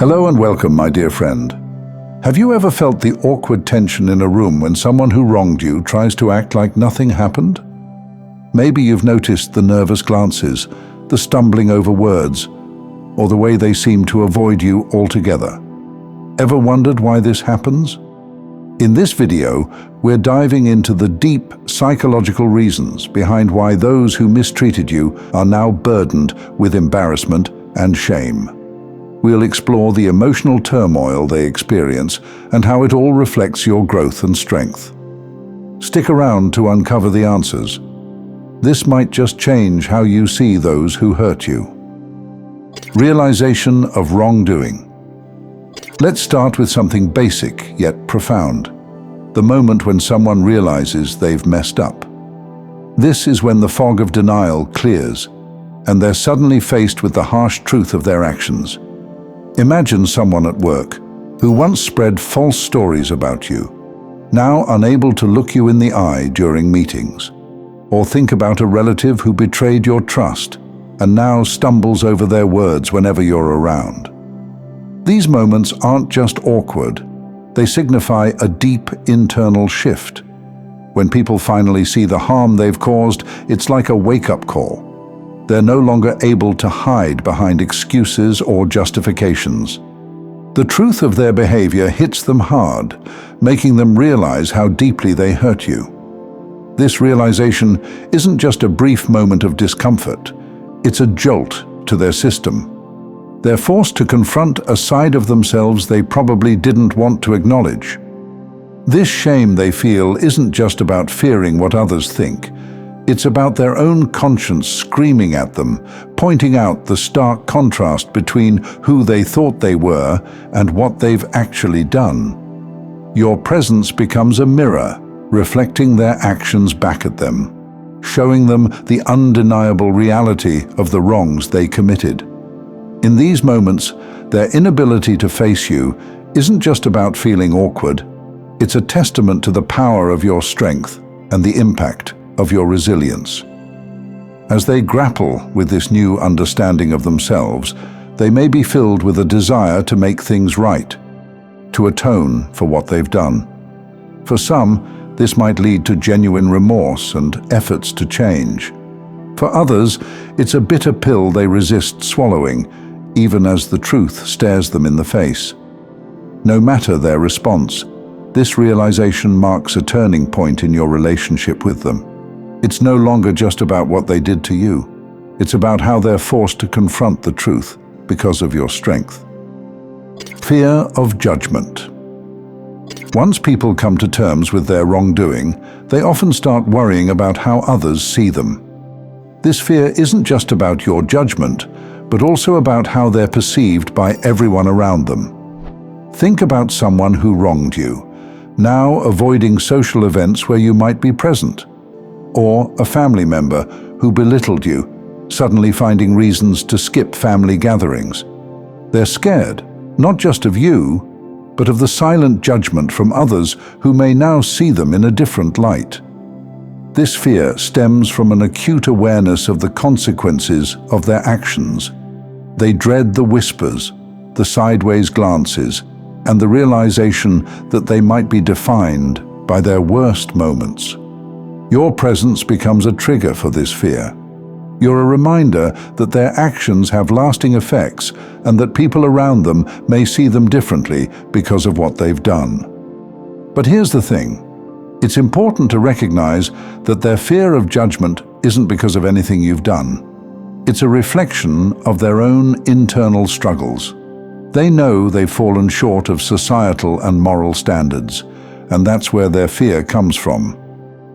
Hello and welcome, my dear friend. Have you ever felt the awkward tension in a room when someone who wronged you tries to act like nothing happened? Maybe you've noticed the nervous glances, the stumbling over words, or the way they seem to avoid you altogether. Ever wondered why this happens? In this video, we're diving into the deep psychological reasons behind why those who mistreated you are now burdened with embarrassment and shame. We'll explore the emotional turmoil they experience and how it all reflects your growth and strength. Stick around to uncover the answers. This might just change how you see those who hurt you. Realization of wrongdoing. Let's start with something basic yet profound. The moment when someone realizes they've messed up. This is when the fog of denial clears, and they're suddenly faced with the harsh truth of their actions. Imagine someone at work who once spread false stories about you, now unable to look you in the eye during meetings. Or think about a relative who betrayed your trust and now stumbles over their words whenever you're around. These moments aren't just awkward, they signify a deep internal shift. When people finally see the harm they've caused, it's like a wake-up call. They're no longer able to hide behind excuses or justifications. The truth of their behavior hits them hard, making them realize how deeply they hurt you. This realization isn't just a brief moment of discomfort, it's a jolt to their system. They're forced to confront a side of themselves they probably didn't want to acknowledge. This shame they feel isn't just about fearing what others think. It's about their own conscience screaming at them, pointing out the stark contrast between who they thought they were and what they've actually done. Your presence becomes a mirror, reflecting their actions back at them, showing them the undeniable reality of the wrongs they committed. In these moments, their inability to face you isn't just about feeling awkward, it's a testament to the power of your strength and the impact of your resilience. As they grapple with this new understanding of themselves, they may be filled with a desire to make things right, to atone for what they've done. For some, this might lead to genuine remorse and efforts to change. For others, it's a bitter pill they resist swallowing, even as the truth stares them in the face. No matter their response, this realization marks a turning point in your relationship with them. It's no longer just about what they did to you. It's about how they're forced to confront the truth because of your strength. Fear of judgment. Once people come to terms with their wrongdoing, they often start worrying about how others see them. This fear isn't just about your judgment, but also about how they're perceived by everyone around them. Think about someone who wronged you, now avoiding social events where you might be present, or a family member who belittled you, suddenly finding reasons to skip family gatherings. They're scared, not just of you, but of the silent judgment from others who may now see them in a different light. This fear stems from an acute awareness of the consequences of their actions. They dread the whispers, the sideways glances, and the realization that they might be defined by their worst moments. Your presence becomes a trigger for this fear. You're a reminder that their actions have lasting effects and that people around them may see them differently because of what they've done. But here's the thing. It's important to recognize that their fear of judgment isn't because of anything you've done. It's a reflection of their own internal struggles. They know they've fallen short of societal and moral standards, and that's where their fear comes from.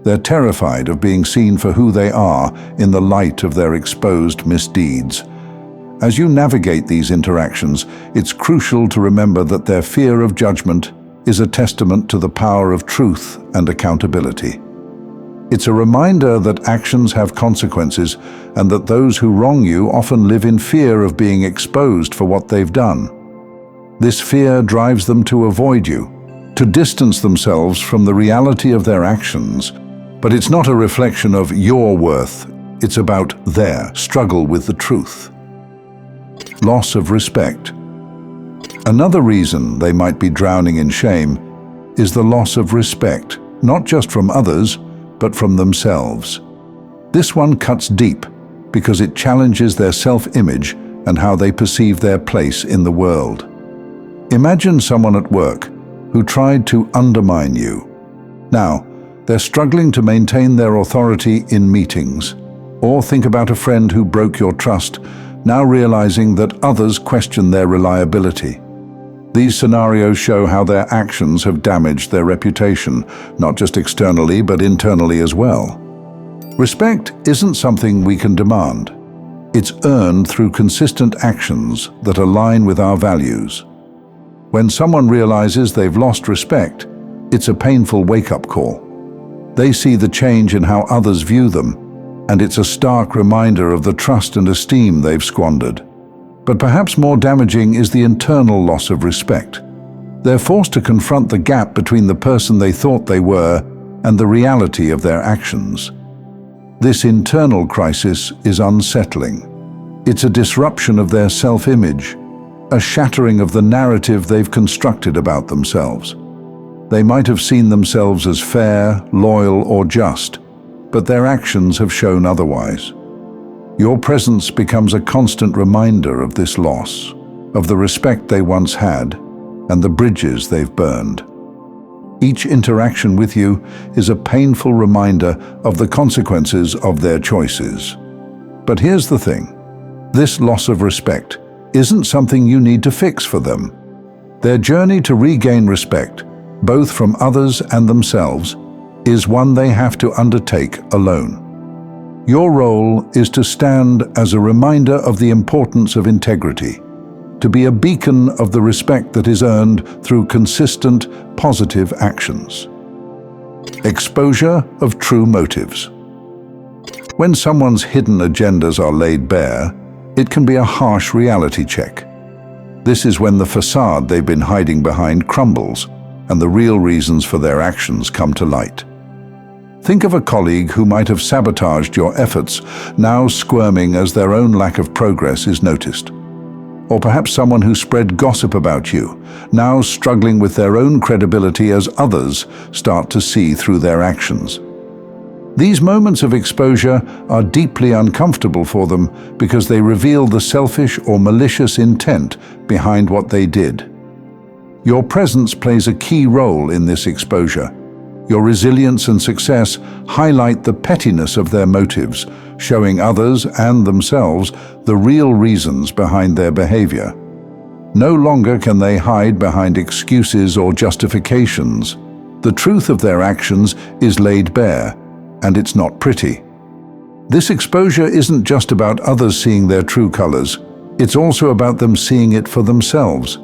They're terrified of being seen for who they are in the light of their exposed misdeeds. As you navigate these interactions, it's crucial to remember that their fear of judgment is a testament to the power of truth and accountability. It's a reminder that actions have consequences and that those who wrong you often live in fear of being exposed for what they've done. This fear drives them to avoid you, to distance themselves from the reality of their actions. But it's not a reflection of your worth, it's about their struggle with the truth. Loss of respect. Another reason they might be drowning in shame is the loss of respect, not just from others, but from themselves. This one cuts deep because it challenges their self-image and how they perceive their place in the world. Imagine someone at work who tried to undermine you. Now, they're struggling to maintain their authority in meetings. Or think about a friend who broke your trust, now realizing that others question their reliability. These scenarios show how their actions have damaged their reputation, not just externally, but internally as well. Respect isn't something we can demand. It's earned through consistent actions that align with our values. When someone realizes they've lost respect, it's a painful wake-up call. They see the change in how others view them, and it's a stark reminder of the trust and esteem they've squandered. But perhaps more damaging is the internal loss of respect. They're forced to confront the gap between the person they thought they were and the reality of their actions. This internal crisis is unsettling. It's a disruption of their self-image, a shattering of the narrative they've constructed about themselves. They might have seen themselves as fair, loyal, or just, but their actions have shown otherwise. Your presence becomes a constant reminder of this loss, of the respect they once had, and the bridges they've burned. Each interaction with you is a painful reminder of the consequences of their choices. But here's the thing. This loss of respect isn't something you need to fix for them. Their journey to regain respect, both from others and themselves, is one they have to undertake alone. Your role is to stand as a reminder of the importance of integrity, to be a beacon of the respect that is earned through consistent, positive actions. Exposure of true motives. When someone's hidden agendas are laid bare, it can be a harsh reality check. This is when the facade they've been hiding behind crumbles, and the real reasons for their actions come to light. Think of a colleague who might have sabotaged your efforts, now squirming as their own lack of progress is noticed. Or perhaps someone who spread gossip about you, now struggling with their own credibility as others start to see through their actions. These moments of exposure are deeply uncomfortable for them because they reveal the selfish or malicious intent behind what they did. Your presence plays a key role in this exposure. Your resilience and success highlight the pettiness of their motives, showing others and themselves the real reasons behind their behavior. No longer can they hide behind excuses or justifications. The truth of their actions is laid bare, and it's not pretty. This exposure isn't just about others seeing their true colors, it's also about them seeing it for themselves.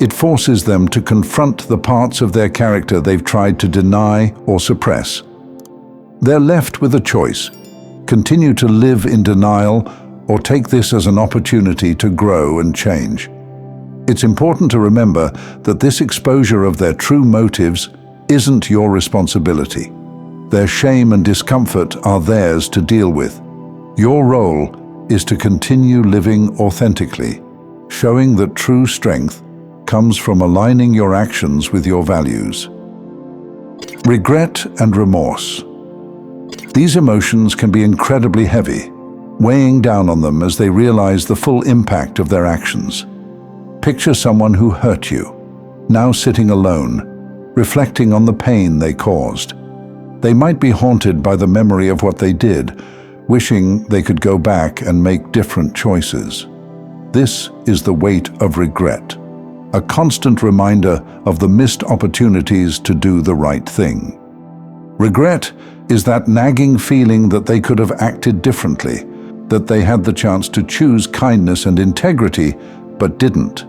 It forces them to confront the parts of their character they've tried to deny or suppress. They're left with a choice: continue to live in denial or take this as an opportunity to grow and change. It's important to remember that this exposure of their true motives isn't your responsibility. Their shame and discomfort are theirs to deal with. Your role is to continue living authentically, showing that true strength comes from aligning your actions with your values. Regret and remorse. These emotions can be incredibly heavy, weighing down on them as they realize the full impact of their actions. Picture someone who hurt you, now sitting alone, reflecting on the pain they caused. They might be haunted by the memory of what they did, wishing they could go back and make different choices. This is the weight of regret, a constant reminder of the missed opportunities to do the right thing. Regret is that nagging feeling that they could have acted differently, that they had the chance to choose kindness and integrity, but didn't.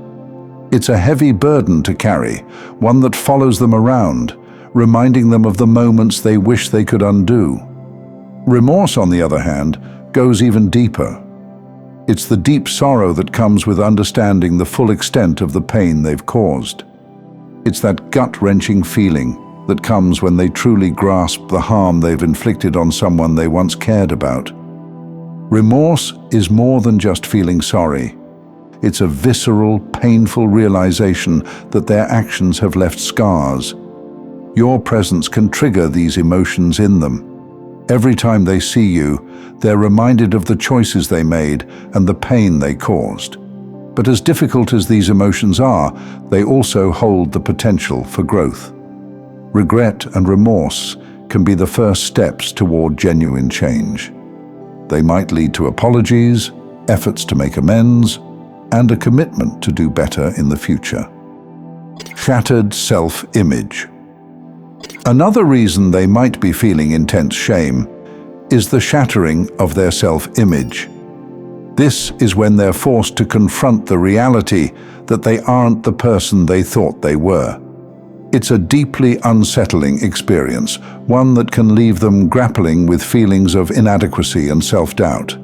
It's a heavy burden to carry, one that follows them around, reminding them of the moments they wish they could undo. Remorse, on the other hand, goes even deeper. It's the deep sorrow that comes with understanding the full extent of the pain they've caused. It's that gut-wrenching feeling that comes when they truly grasp the harm they've inflicted on someone they once cared about. Remorse is more than just feeling sorry. It's a visceral, painful realization that their actions have left scars. Your presence can trigger these emotions in them. Every time they see you, they're reminded of the choices they made and the pain they caused. But as difficult as these emotions are, they also hold the potential for growth. Regret and remorse can be the first steps toward genuine change. They might lead to apologies, efforts to make amends, and a commitment to do better in the future. Shattered self-image. Another reason they might be feeling intense shame is the shattering of their self-image. This is when they're forced to confront the reality that they aren't the person they thought they were. It's a deeply unsettling experience, one that can leave them grappling with feelings of inadequacy and self-doubt.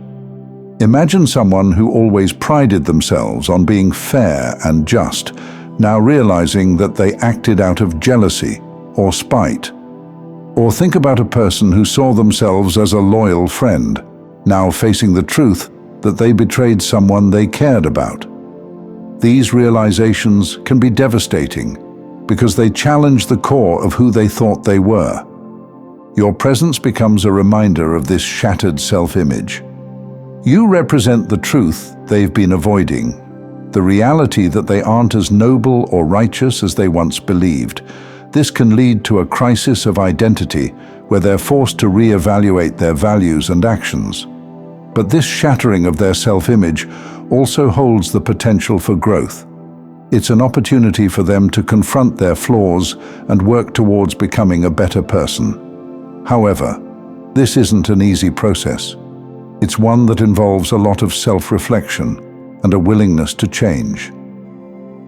Imagine someone who always prided themselves on being fair and just, now realizing that they acted out of jealousy or spite. Or think about a person who saw themselves as a loyal friend, now facing the truth that they betrayed someone they cared about. These realizations can be devastating because they challenge the core of who they thought they were. Your presence becomes a reminder of this shattered self-image. You represent the truth they've been avoiding, the reality that they aren't as noble or righteous as they once believed. This can lead to a crisis of identity where they're forced to reevaluate their values and actions. But this shattering of their self-image also holds the potential for growth. It's an opportunity for them to confront their flaws and work towards becoming a better person. However, this isn't an easy process. It's one that involves a lot of self-reflection and a willingness to change.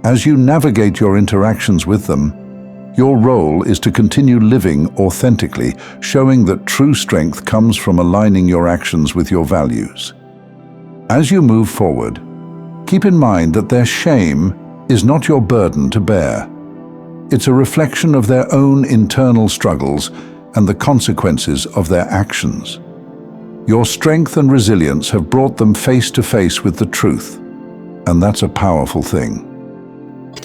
As you navigate your interactions with them, your role is to continue living authentically, showing that true strength comes from aligning your actions with your values. As you move forward, keep in mind that their shame is not your burden to bear. It's a reflection of their own internal struggles and the consequences of their actions. Your strength and resilience have brought them face to face with the truth, and that's a powerful thing.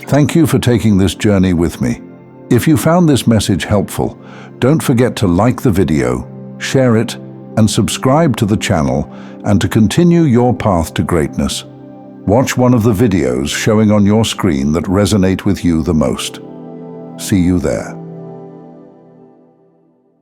Thank you for taking this journey with me. If you found this message helpful, don't forget to like the video, share it, and subscribe to the channel, and to continue your path to greatness. Watch one of the videos showing on your screen that resonate with you the most. See you there.